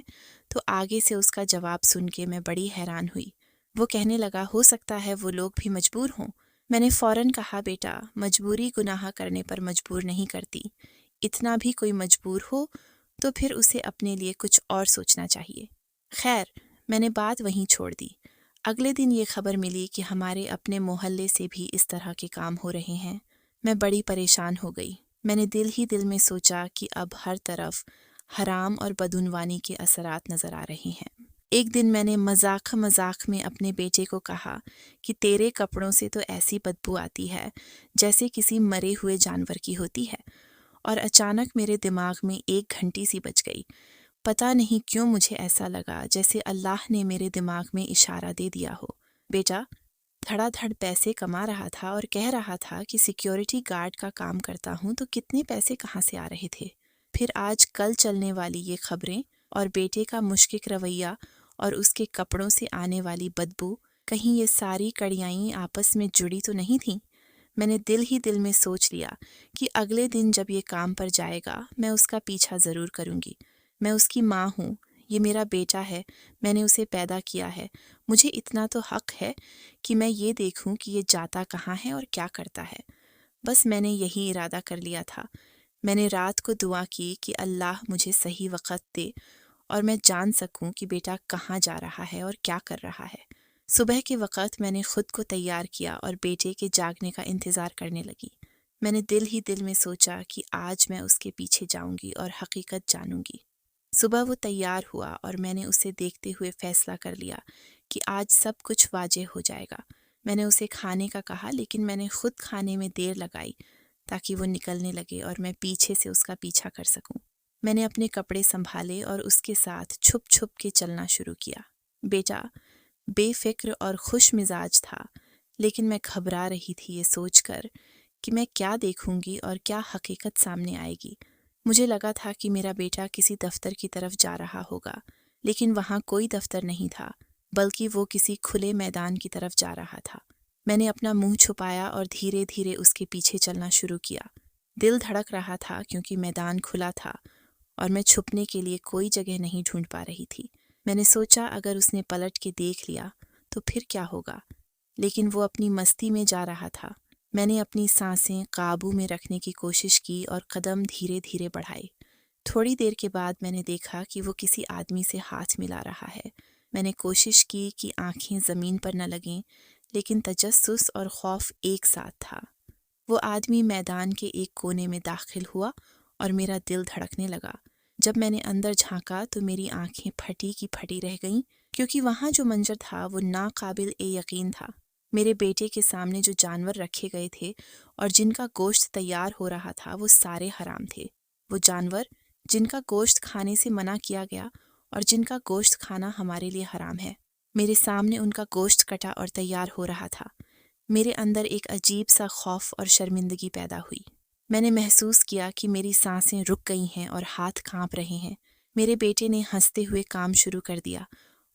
تو آگے سے اس کا جواب سن کے میں بڑی حیران ہوئی۔ وہ کہنے لگا ہو سکتا ہے وہ لوگ بھی مجبور ہوں۔ میں نے فوراً کہا بیٹا مجبوری گناہ کرنے پر مجبور نہیں کرتی، اتنا بھی کوئی مجبور ہو تو پھر اسے اپنے لیے کچھ اور سوچنا چاہیے۔ خیر، میں نے بات وہیں چھوڑ دی۔ اگلے دن یہ خبر ملی کہ ہمارے اپنے محلے سے بھی اس طرح کے کام ہو رہے ہیں۔ میں بڑی پریشان ہو گئی۔ میں نے دل ہی دل میں سوچا کہ اب ہر طرف حرام اور بدعنوانی کے اثرات نظر آ رہے ہیں۔ ایک دن میں نے مذاق میں اپنے بیٹے کو کہا کہ تیرے کپڑوں سے تو ایسی بدبو آتی ہے جیسے کسی مرے ہوئے جانور کی ہوتی ہے، اور اچانک میرے دماغ میں ایک گھنٹی سی بج گئی۔ پتہ نہیں کیوں مجھے ایسا لگا جیسے اللہ نے میرے دماغ میں اشارہ دے دیا ہو۔ بیٹا دھڑا دھڑ پیسے کما رہا تھا اور کہہ رہا تھا کہ سیکیورٹی گارڈ کا کام کرتا ہوں، تو کتنے پیسے کہاں سے آ رہے تھے؟ پھر آج کل چلنے والی یہ خبریں اور بیٹے کا مشکک رویہ اور اس کے کپڑوں سے آنے والی بدبو، کہیں یہ ساری کڑیائیں آپس میں جڑی تو نہیں تھیں؟ میں نے دل ہی دل میں سوچ لیا کہ اگلے دن جب یہ کام پر جائے گا میں اس کا پیچھا ضرور کروں گی۔ میں اس کی ماں ہوں، یہ میرا بیٹا ہے، میں نے اسے پیدا کیا ہے، مجھے اتنا تو حق ہے کہ میں یہ دیکھوں کہ یہ جاتا کہاں ہے اور کیا کرتا ہے۔ بس میں نے یہی ارادہ کر لیا تھا۔ میں نے رات کو دعا کی کہ اللہ مجھے صحیح وقت دے اور میں جان سکوں کہ بیٹا کہاں جا رہا ہے اور کیا کر رہا ہے۔ صبح کے وقت میں نے خود کو تیار کیا اور بیٹے کے جاگنے کا انتظار کرنے لگی۔ میں نے دل ہی دل میں سوچا کہ آج میں اس کے پیچھے جاؤں گی اور حقیقت جانوں گی۔ صبح وہ تیار ہوا اور میں نے اسے دیکھتے ہوئے فیصلہ کر لیا کہ آج سب کچھ واضح ہو جائے گا۔ میں نے اسے کھانے کا کہا، لیکن میں نے خود کھانے میں دیر لگائی تاکہ وہ نکلنے لگے اور میں پیچھے سے اس کا پیچھا کر سکوں۔ میں نے اپنے کپڑے سنبھالے اور اس کے ساتھ چھپ چھپ کے چلنا شروع کیا۔ بیٹا بے فکر اور خوش مزاج تھا، لیکن میں گھبرا رہی تھی یہ سوچ کر کہ میں کیا دیکھوں گی اور کیا حقیقت سامنے آئے گی۔ مجھے لگا تھا کہ میرا بیٹا کسی دفتر کی طرف جا رہا ہوگا، لیکن وہاں کوئی دفتر نہیں تھا، بلکہ وہ کسی کھلے میدان کی طرف جا رہا تھا۔ میں نے اپنا منہ چھپایا اور دھیرے دھیرے اس کے پیچھے چلنا شروع کیا۔ دل دھڑک رہا تھا کیونکہ میدان کھلا تھا اور میں چھپنے کے لیے کوئی جگہ نہیں ڈھونڈ پا رہی تھی۔ میں نے سوچا اگر اس نے پلٹ کے دیکھ لیا تو پھر کیا ہوگا، لیکن وہ اپنی مستی میں جا رہا تھا۔ میں نے اپنی سانسیں قابو میں رکھنے کی کوشش کی اور قدم دھیرے دھیرے بڑھائے۔ تھوڑی دیر کے بعد میں نے دیکھا کہ وہ کسی آدمی سے ہاتھ ملا رہا ہے۔ میں نے کوشش کی کہ آنکھیں زمین پر نہ لگیں، لیکن تجسس اور خوف ایک ساتھ تھا۔ وہ آدمی میدان کے ایک کونے میں داخل ہوا اور میرا دل دھڑکنے لگا۔ جب میں نے اندر جھانکا تو میری آنکھیں پھٹی کی پھٹی رہ گئیں، کیونکہ وہاں جو منظر تھا وہ ناقابل یقین تھا۔ میرے بیٹے کے سامنے جو جانور رکھے گئے تھے اور جن کا گوشت تیار ہو رہا تھا وہ سارے حرام تھے۔ وہ جانور جن کا گوشت کھانے سے منع کیا گیا اور جن کا گوشت کھانا ہمارے لیے حرام ہے، میرے سامنے ان کا گوشت کٹا اور تیار ہو رہا تھا۔ میرے اندر ایک عجیب سا خوف اور شرمندگی پیدا ہوئی۔ میں نے محسوس کیا کہ میری سانسیں رک گئی ہیں اور ہاتھ کانپ رہے ہیں۔ میرے بیٹے نے ہنستے ہوئے کام شروع کر دیا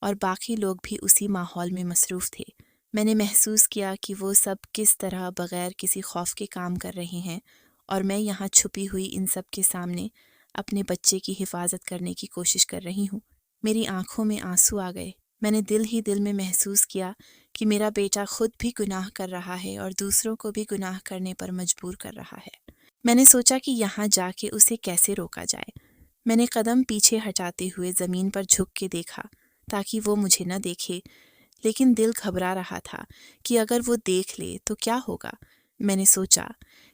اور باقی لوگ بھی اسی ماحول میں مصروف تھے۔ میں نے محسوس کیا کہ وہ سب کس طرح بغیر کسی خوف کے کام کر رہے ہیں اور میں یہاں چھپی ہوئی ان سب کے سامنے اپنے بچے کی حفاظت کرنے کی کوشش کر رہی ہوں۔ میری آنکھوں میں آنسو آ گئے۔ میں نے دل ہی دل میں محسوس کیا کہ میرا بیٹا خود بھی گناہ کر رہا ہے اور دوسروں کو بھی گناہ کرنے پر مجبور کر رہا ہے۔ میں نے سوچا کہ یہاں جا کے اسے کیسے روکا جائے۔ میں نے قدم پیچھے ہٹاتے ہوئے زمین پر جھک کے دیکھا تاکہ وہ مجھے نہ دیکھے، لیکن دل گھبرا رہا تھا کہ اگر وہ دیکھ لے تو کیا ہوگا۔ میں نے سوچا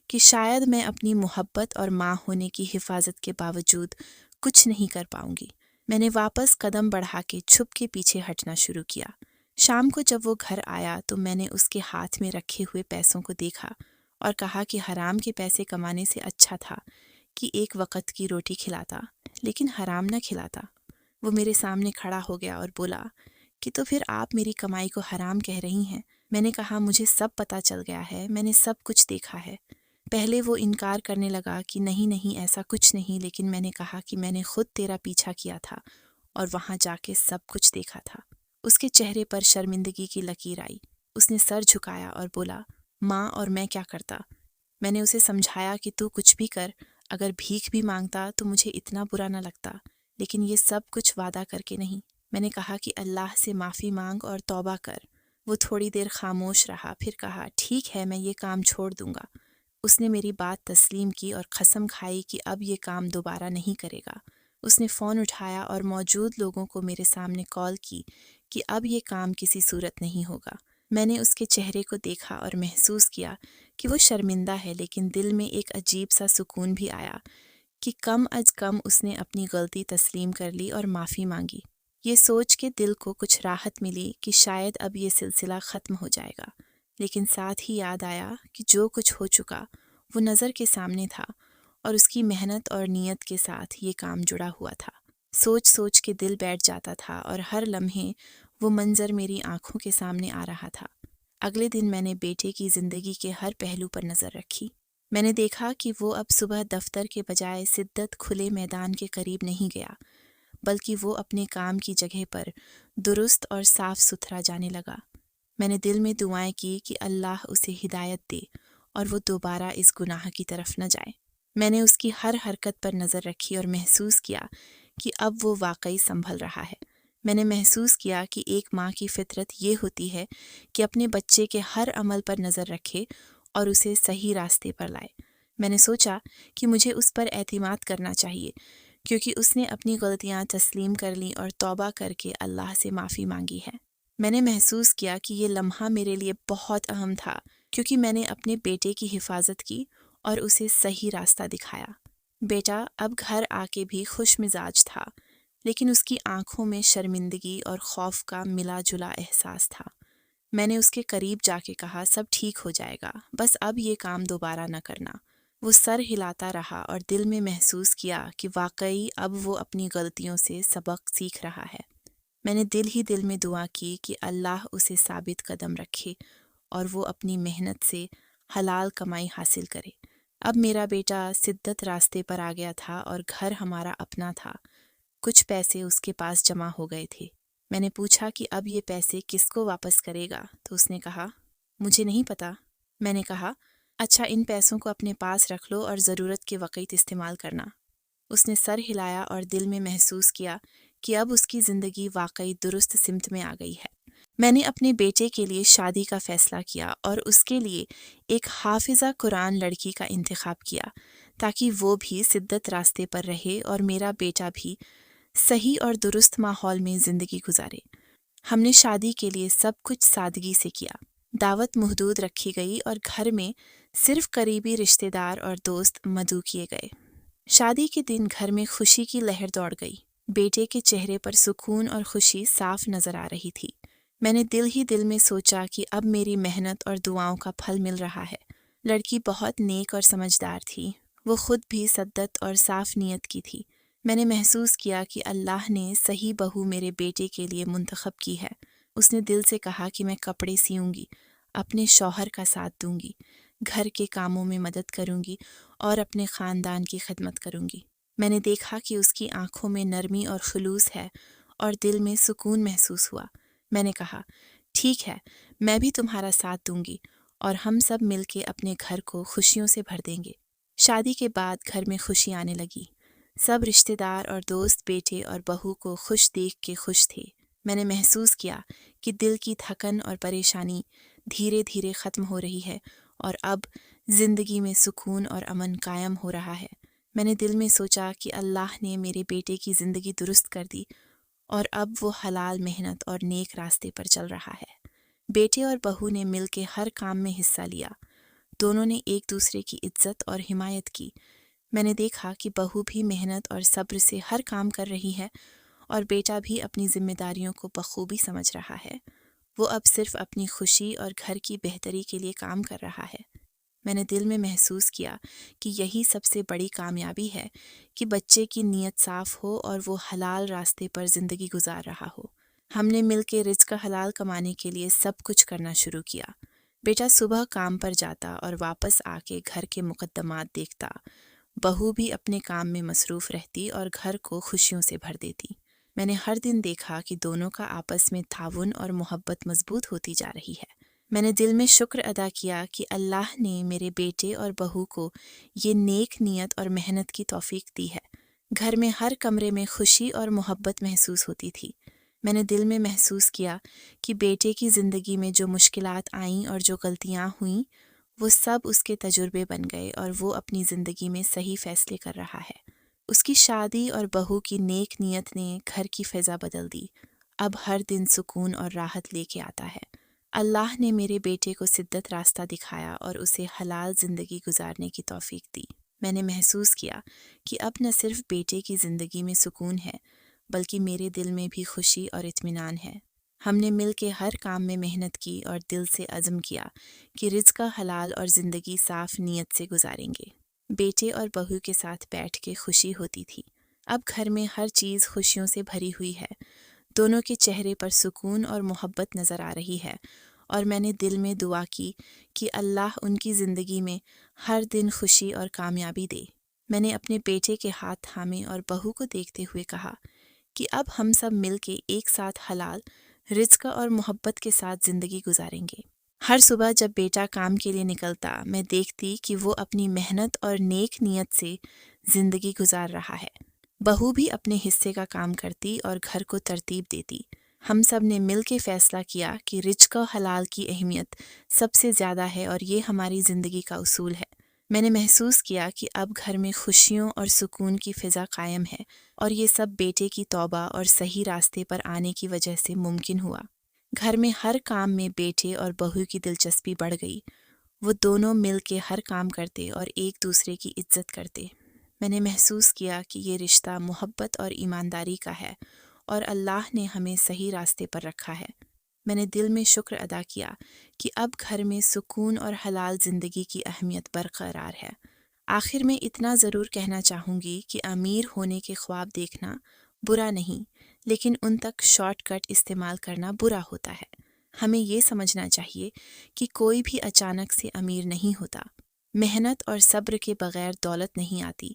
کہ شاید میں اپنی محبت اور ماں ہونے کی حفاظت کے باوجود کچھ نہیں کر پاؤں گی۔ میں نے واپس قدم بڑھا کے چھپ کے پیچھے ہٹنا شروع کیا۔ شام کو جب وہ گھر آیا تو میں نے اس کے ہاتھ میں رکھے ہوئے پیسوں کو دیکھا اور کہا کہ حرام کے پیسے کمانے سے اچھا تھا کہ ایک وقت کی روٹی کھلاتا لیکن حرام نہ کھلاتا۔ وہ میرے سامنے کھڑا ہو گیا اور بولا کہ تو پھر آپ میری کمائی کو حرام کہہ رہی ہیں۔ میں نے کہا مجھے سب پتہ چل گیا ہے، میں نے سب کچھ دیکھا ہے۔ پہلے وہ انکار کرنے لگا کہ نہیں ایسا کچھ نہیں، لیکن میں نے کہا کہ میں نے خود تیرا پیچھا کیا تھا اور وہاں جا کے سب کچھ دیکھا تھا۔ اس کے چہرے پر شرمندگی کی لکیر آئی۔ اس نے سر جھکایا اور بولا، ماں اور میں کیا کرتا؟ میں نے اسے سمجھایا کہ تو کچھ بھی کر، اگر بھیک بھی مانگتا تو مجھے اتنا برا نہ لگتا، لیکن یہ سب کچھ وعدہ کر کے نہیں۔ میں نے کہا کہ اللہ سے معافی مانگ اور توبہ کر۔ وہ تھوڑی دیر خاموش رہا، پھر کہا ٹھیک ہے میں یہ کام چھوڑ دوں گا۔ اس نے میری بات تسلیم کی اور قسم کھائی کہ اب یہ کام دوبارہ نہیں کرے گا۔ اس نے فون اٹھایا اور موجود لوگوں کو میرے سامنے کال کی کہ اب یہ کام کسی صورت نہیں ہوگا۔ میں نے اس کے چہرے کو دیکھا اور محسوس کیا کہ وہ شرمندہ ہے، لیکن دل میں ایک عجیب سا سکون بھی آیا کہ کم از کم اس نے اپنی غلطی تسلیم کر لی اور معافی مانگی۔ یہ سوچ کے دل کو کچھ راحت ملی کہ شاید اب یہ سلسلہ ختم ہو جائے گا، لیکن ساتھ ہی یاد آیا کہ جو کچھ ہو چکا وہ نظر کے سامنے تھا اور اس کی محنت اور نیت کے ساتھ یہ کام جڑا ہوا تھا۔ سوچ کے دل بیٹھ جاتا تھا اور ہر لمحے وہ منظر میری آنکھوں کے سامنے آ رہا تھا۔ اگلے دن میں نے بیٹے کی زندگی کے ہر پہلو پر نظر رکھی۔ میں نے دیکھا کہ وہ اب صبح دفتر کے بجائے سدت کھلے میدان کے قریب نہیں گیا، بلکہ وہ اپنے کام کی جگہ پر درست اور صاف ستھرا جانے لگا۔ میں نے دل میں دعائیں کی کہ اللہ اسے ہدایت دے اور وہ دوبارہ اس گناہ کی طرف نہ جائے۔ میں نے اس کی ہر حرکت پر نظر رکھی اور محسوس کیا کہ اب وہ واقعی سنبھل رہا ہے۔ میں نے محسوس کیا کہ ایک ماں کی فطرت یہ ہوتی ہے کہ اپنے بچے کے ہر عمل پر نظر رکھے اور اسے صحیح راستے پر لائے۔ میں نے سوچا کہ مجھے اس پر اعتماد کرنا چاہیے، کیونکہ اس نے اپنی غلطیاں تسلیم کر لیں اور توبہ کر کے اللہ سے معافی مانگی ہے۔ میں نے محسوس کیا کہ یہ لمحہ میرے لیے بہت اہم تھا، کیونکہ میں نے اپنے بیٹے کی حفاظت کی اور اسے صحیح راستہ دکھایا۔ بیٹا اب گھر آ کے بھی خوش مزاج تھا، لیکن اس کی آنکھوں میں شرمندگی اور خوف کا ملا جلا احساس تھا۔ میں نے اس کے قریب جا کے کہا، سب ٹھیک ہو جائے گا، بس اب یہ کام دوبارہ نہ کرنا۔ وہ سر ہلاتا رہا اور دل میں محسوس کیا کہ واقعی اب وہ اپنی غلطیوں سے سبق سیکھ رہا ہے۔ میں نے دل ہی دل میں دعا کی کہ اللہ اسے ثابت قدم رکھے اور وہ اپنی محنت سے حلال کمائی حاصل کرے۔ اب میرا بیٹا سدت راستے پر آ گیا تھا اور گھر ہمارا اپنا تھا۔ کچھ پیسے اس کے پاس جمع ہو گئے تھے۔ میں نے پوچھا کہ اب یہ پیسے کس کو واپس کرے گا، تو اس نے کہا، مجھے نہیں پتا۔ میں نے کہا، اچھا ان پیسوں کو اپنے پاس رکھ لو اور ضرورت کے وقت استعمال کرنا۔ اس نے سر ہلایا اور دل میں محسوس کیا کہ اب اس کی زندگی واقعی درست سمت میں آ گئی ہے۔ میں نے اپنے بیٹے کے لیے شادی کا فیصلہ کیا اور اس کے لیے ایک حافظہ قرآن لڑکی کا انتخاب کیا، تاکہ وہ بھی سدت راستے پر رہے اور میرا بیٹا بھی صحیح اور درست ماحول میں زندگی گزارے۔ ہم نے شادی کے لیے سب کچھ سادگی سے کیا۔ دعوت محدود رکھی گئی اور گھر میں صرف قریبی رشتہ دار اور دوست مدعو کیے گئے۔ شادی کے دن گھر میں خوشی کی لہر دوڑ گئی۔ بیٹے کے چہرے پر سکون اور خوشی صاف نظر آ رہی تھی۔ میں نے دل ہی دل میں سوچا کہ اب میری محنت اور دعاؤں کا پھل مل رہا ہے۔ لڑکی بہت نیک اور سمجھدار تھی۔ وہ خود بھی سدت اور صاف نیت کی تھی۔ میں نے محسوس کیا کہ اللہ نے صحیح بہو میرے بیٹے کے لیے منتخب کی ہے۔ اس نے دل سے کہا کہ میں کپڑے سیوں گی، اپنے شوہر کا ساتھ دوں گی، گھر کے کاموں میں مدد کروں گی اور اپنے خاندان کی خدمت کروں گی۔ میں نے دیکھا کہ اس کی آنکھوں میں نرمی اور خلوص ہے اور دل میں سکون محسوس ہوا۔ میں نے کہا، ٹھیک ہے، میں بھی تمہارا ساتھ دوں گی اور ہم سب مل کے اپنے گھر کو خوشیوں سے بھر دیں گے۔ شادی کے بعد گھر میں خوشی آنے لگی۔ سب رشتہ دار اور دوست بیٹے اور بہو کو خوش دیکھ کے خوش تھے۔ میں نے محسوس کیا کہ دل کی تھکن اور پریشانی دھیرے دھیرے ختم ہو رہی ہے اور اب زندگی میں سکون اور امن قائم ہو رہا ہے۔ میں نے دل میں سوچا کہ اللہ نے میرے بیٹے کی زندگی درست کر دی اور اب وہ حلال محنت اور نیک راستے پر چل رہا ہے۔ بیٹے اور بہو نے مل کے ہر کام میں حصہ لیا۔ دونوں نے ایک دوسرے کی عزت اور حمایت کی۔ میں نے دیکھا کہ بہو بھی محنت اور صبر سے ہر کام کر رہی ہے اور بیٹا بھی اپنی ذمہ داریوں کو بخوبی سمجھ رہا ہے۔ وہ اب صرف اپنی خوشی اور گھر کی بہتری کے لیے کام کر رہا ہے۔ میں نے دل میں محسوس کیا کہ یہی سب سے بڑی کامیابی ہے کہ بچے کی نیت صاف ہو اور وہ حلال راستے پر زندگی گزار رہا ہو۔ ہم نے مل کے رزق حلال کمانے کے لیے سب کچھ کرنا شروع کیا۔ بیٹا صبح کام پر جاتا اور واپس آ کے گھر کے مقدمات دیکھتا۔ بہو بھی اپنے کام میں مصروف رہتی اور گھر کو خوشیوں سے بھر دیتی۔ میں نے ہر دن دیکھا کہ دونوں کا آپس میں تعاون اور محبت مضبوط ہوتی جا رہی ہے۔ میں نے دل میں شکر ادا کیا کہ اللہ نے میرے بیٹے اور بہو کو یہ نیک نیت اور محنت کی توفیق دی ہے۔ گھر میں ہر کمرے میں خوشی اور محبت محسوس ہوتی تھی۔ میں نے دل میں محسوس کیا کہ بیٹے کی زندگی میں جو مشکلات آئیں اور جو غلطیاں ہوئیں، وہ سب اس کے تجربے بن گئے اور وہ اپنی زندگی میں صحیح فیصلے کر رہا ہے۔ اس کی شادی اور بہو کی نیک نیت نے گھر کی فضا بدل دی۔ اب ہر دن سکون اور راحت لے کے آتا ہے۔ اللہ نے میرے بیٹے کو سدت راستہ دکھایا اور اسے حلال زندگی گزارنے کی توفیق دی۔ میں نے محسوس کیا کہ اب نہ صرف بیٹے کی زندگی میں سکون ہے، بلکہ میرے دل میں بھی خوشی اور اطمینان ہے۔ ہم نے مل کے ہر کام میں محنت کی اور دل سے عزم کیا کہ رزق حلال اور زندگی صاف نیت سے گزاریں گے۔ بیٹے اور بہو کے ساتھ بیٹھ کے خوشی ہوتی تھی۔ اب گھر میں ہر چیز خوشیوں سے بھری ہوئی ہے۔ دونوں کے چہرے پر سکون اور محبت نظر آ رہی ہے اور میں نے دل میں دعا کی کہ اللہ ان کی زندگی میں ہر دن خوشی اور کامیابی دے۔ میں نے اپنے بیٹے کے ہاتھ تھامے اور بہو کو دیکھتے ہوئے کہا کہ اب ہم سب مل کے ایک ساتھ حلال رزق اور محبت کے ساتھ زندگی گزاریں گے۔ ہر صبح جب بیٹا کام کے لیے نکلتا، میں دیکھتی کہ وہ اپنی محنت اور نیک نیت سے زندگی گزار رہا ہے۔ بہو بھی اپنے حصے کا کام کرتی اور گھر کو ترتیب دیتی۔ ہم سب نے مل کے فیصلہ کیا کہ رزق و حلال کی اہمیت سب سے زیادہ ہے اور یہ ہماری زندگی کا اصول ہے۔ میں نے محسوس کیا کہ اب گھر میں خوشیوں اور سکون کی فضا قائم ہے، اور یہ سب بیٹے کی توبہ اور صحیح راستے پر آنے کی وجہ سے ممکن ہوا۔ گھر میں ہر کام میں بیٹے اور بہو کی دلچسپی بڑھ گئی۔ وہ دونوں مل کے ہر کام کرتے اور ایک دوسرے کی عزت کرتے۔ میں نے محسوس کیا کہ یہ رشتہ محبت اور ایمانداری کا ہے، اور اللہ نے ہمیں صحیح راستے پر رکھا ہے۔ میں نے دل میں شکر ادا کیا کہ اب گھر میں سکون اور حلال زندگی کی اہمیت برقرار ہے۔ آخر میں اتنا ضرور کہنا چاہوں گی کہ امیر ہونے کے خواب دیکھنا برا نہیں، لیکن ان تک شارٹ کٹ استعمال کرنا برا ہوتا ہے۔ ہمیں یہ سمجھنا چاہیے کہ کوئی بھی اچانک سے امیر نہیں ہوتا۔ محنت اور صبر کے بغیر دولت نہیں آتی،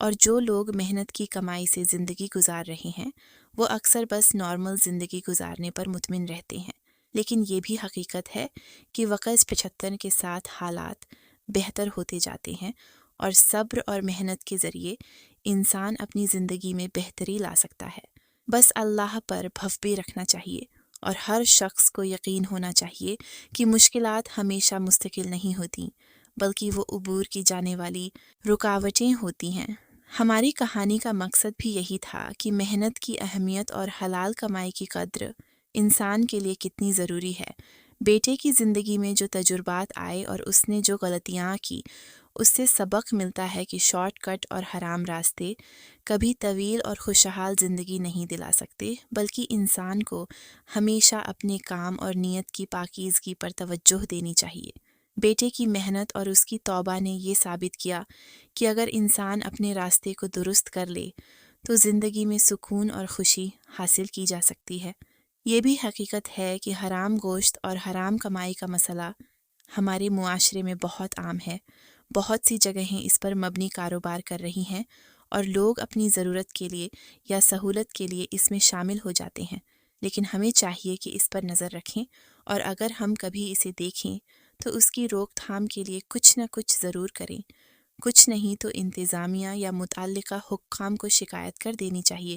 اور جو لوگ محنت کی کمائی سے زندگی گزار رہے ہیں وہ اکثر بس نارمل زندگی گزارنے پر مطمئن رہتے ہیں۔ لیکن یہ بھی حقیقت ہے کہ وقت 75 کے ساتھ حالات بہتر ہوتے جاتے ہیں، اور صبر اور محنت کے ذریعے انسان اپنی زندگی میں بہتری لا سکتا ہے۔ بس اللہ پر بھروسہ رکھنا چاہیے، اور ہر شخص کو یقین ہونا چاہیے کہ مشکلات ہمیشہ مستقل نہیں ہوتیں، بلکہ وہ عبور کی جانے والی رکاوٹیں ہوتی ہیں۔ ہماری کہانی کا مقصد بھی یہی تھا کہ محنت کی اہمیت اور حلال کمائی کی قدر انسان کے لیے کتنی ضروری ہے۔ بیٹے کی زندگی میں جو تجربات آئے اور اس نے جو غلطیاں کی، اس سے سبق ملتا ہے کہ شارٹ کٹ اور حرام راستے کبھی طویل اور خوشحال زندگی نہیں دلا سکتے، بلکہ انسان کو ہمیشہ اپنے کام اور نیت کی پاکیزگی پر توجہ دینی چاہیے۔ بیٹے کی محنت اور اس کی توبہ نے یہ ثابت کیا کہ اگر انسان اپنے راستے کو درست کر لے تو زندگی میں سکون اور خوشی حاصل کی جا سکتی ہے۔ یہ بھی حقیقت ہے کہ حرام گوشت اور حرام کمائی کا مسئلہ ہمارے معاشرے میں بہت عام ہے۔ بہت سی جگہیں اس پر مبنی کاروبار کر رہی ہیں، اور لوگ اپنی ضرورت کے لیے یا سہولت کے لیے اس میں شامل ہو جاتے ہیں۔ لیکن ہمیں چاہیے کہ اس پر نظر رکھیں، اور اگر ہم کبھی اسے دیکھیں تو اس کی روک تھام کے لیے کچھ نہ کچھ ضرور کریں۔ کچھ نہیں تو انتظامیہ یا متعلقہ حکام کو شکایت کر دینی چاہیے،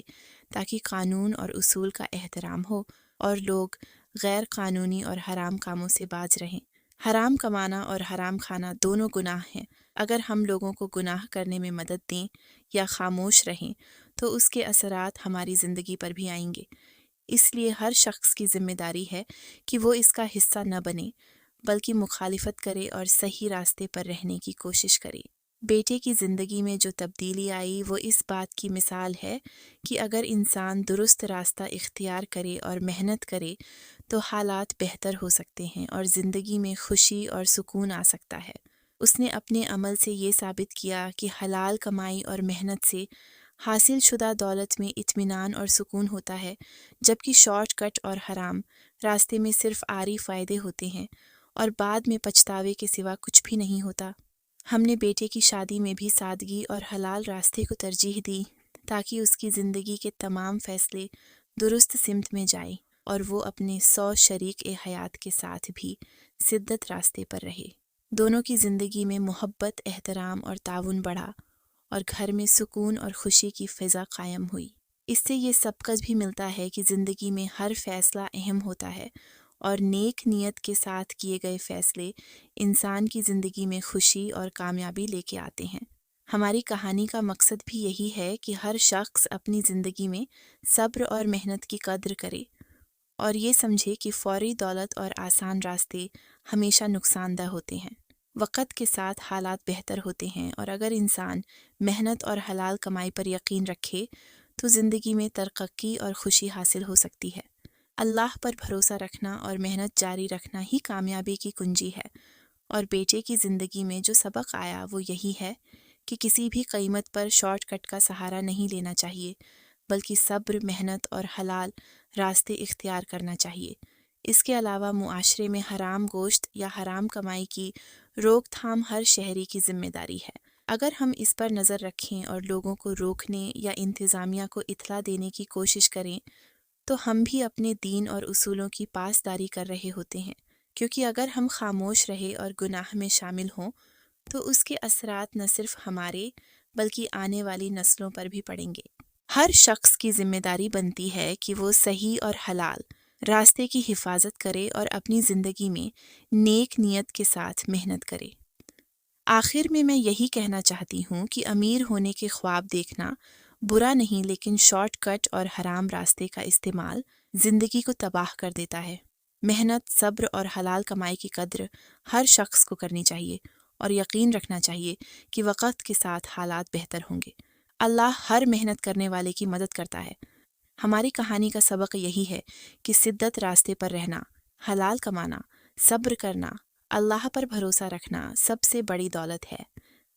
تاکہ قانون اور اصول کا احترام ہو اور لوگ غیر قانونی اور حرام کاموں سے باز رہیں۔ حرام کمانا اور حرام کھانا دونوں گناہ ہیں۔ اگر ہم لوگوں کو گناہ کرنے میں مدد دیں یا خاموش رہیں تو اس کے اثرات ہماری زندگی پر بھی آئیں گے۔ اس لیے ہر شخص کی ذمہ داری ہے کہ وہ اس کا حصہ نہ بنے، بلکہ مخالفت کرے اور صحیح راستے پر رہنے کی کوشش کرے۔ بیٹے کی زندگی میں جو تبدیلی آئی وہ اس بات کی مثال ہے کہ اگر انسان درست راستہ اختیار کرے اور محنت کرے تو حالات بہتر ہو سکتے ہیں اور زندگی میں خوشی اور سکون آ سکتا ہے۔ اس نے اپنے عمل سے یہ ثابت کیا کہ حلال کمائی اور محنت سے حاصل شدہ دولت میں اطمینان اور سکون ہوتا ہے، جبکہ شارٹ کٹ اور حرام راستے میں صرف عارضی فائدے ہوتے ہیں اور بعد میں پچھتاوے کے سوا کچھ بھی نہیں ہوتا۔ ہم نے بیٹے کی شادی میں بھی سادگی اور حلال راستے کو ترجیح دی، تاکہ اس کی زندگی کے تمام فیصلے درست سمت میں جائیں اور وہ اپنے 100 شریک حیات کے ساتھ بھی سدت راستے پر رہے۔ دونوں کی زندگی میں محبت، احترام اور تعاون بڑھا، اور گھر میں سکون اور خوشی کی فضا قائم ہوئی۔ اس سے یہ سبق بھی ملتا ہے کہ زندگی میں ہر فیصلہ اہم ہوتا ہے، اور نیک نیت کے ساتھ کیے گئے فیصلے انسان کی زندگی میں خوشی اور کامیابی لے کے آتے ہیں۔ ہماری کہانی کا مقصد بھی یہی ہے کہ ہر شخص اپنی زندگی میں صبر اور محنت کی قدر کرے، اور یہ سمجھے کہ فوری دولت اور آسان راستے ہمیشہ نقصان دہ ہوتے ہیں۔ وقت کے ساتھ حالات بہتر ہوتے ہیں، اور اگر انسان محنت اور حلال کمائی پر یقین رکھے تو زندگی میں ترقی اور خوشی حاصل ہو سکتی ہے۔ اللہ پر بھروسہ رکھنا اور محنت جاری رکھنا ہی کامیابی کی کنجی ہے، اور بیٹے کی زندگی میں جو سبق آیا وہ یہی ہے کہ کسی بھی قیمت پر شارٹ کٹ کا سہارا نہیں لینا چاہیے، بلکہ صبر، محنت اور حلال راستے اختیار کرنا چاہیے۔ اس کے علاوہ معاشرے میں حرام گوشت یا حرام کمائی کی روک تھام ہر شہری کی ذمہ داری ہے۔ اگر ہم اس پر نظر رکھیں اور لوگوں کو روکنے یا انتظامیہ کو اطلاع دینے کی کوشش کریں تو ہم بھی اپنے دین اور اصولوں کی پاسداری کر رہے ہوتے ہیں، کیونکہ اگر ہم خاموش رہے اور گناہ میں شامل ہوں تو اس کے اثرات نہ صرف ہمارے بلکہ آنے والی نسلوں پر بھی پڑیں گے۔ ہر شخص کی ذمہ داری بنتی ہے کہ وہ صحیح اور حلال راستے کی حفاظت کرے اور اپنی زندگی میں نیک نیت کے ساتھ محنت کرے۔ آخر میں یہی کہنا چاہتی ہوں کہ امیر ہونے کے خواب دیکھنا برا نہیں، لیکن شارٹ کٹ اور حرام راستے کا استعمال زندگی کو تباہ کر دیتا ہے۔ محنت، صبر اور حلال کمائی کی قدر ہر شخص کو کرنی چاہیے اور یقین رکھنا چاہیے کہ وقت کے ساتھ حالات بہتر ہوں گے۔ اللہ ہر محنت کرنے والے کی مدد کرتا ہے۔ ہماری کہانی کا سبق یہی ہے کہ شدت راستے پر رہنا، حلال کمانا، صبر کرنا، اللہ پر بھروسہ رکھنا سب سے بڑی دولت ہے۔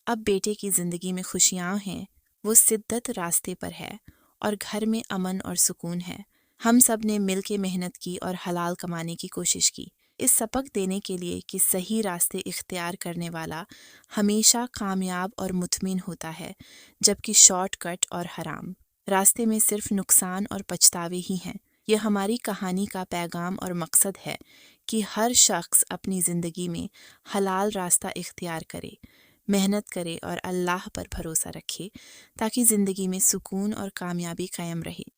اب بیٹے کی زندگی میں خوشیاں ہیں، وہ شدت راستے پر ہے اور گھر میں امن اور سکون ہے۔ ہم سب نے مل کے محنت کی اور حلال کمانے کی کوشش کی، اس سبق دینے کے لیے کہ صحیح راستے اختیار کرنے والا ہمیشہ کامیاب اور مطمئن ہوتا ہے، جبکہ شارٹ کٹ اور حرام راستے میں صرف نقصان اور پچھتاوے ہی ہیں۔ یہ ہماری کہانی کا پیغام اور مقصد ہے کہ ہر شخص اپنی زندگی میں حلال راستہ اختیار کرے، محنت کرے اور اللہ پر بھروسہ رکھے تاکہ زندگی میں سکون اور کامیابی قائم رہے۔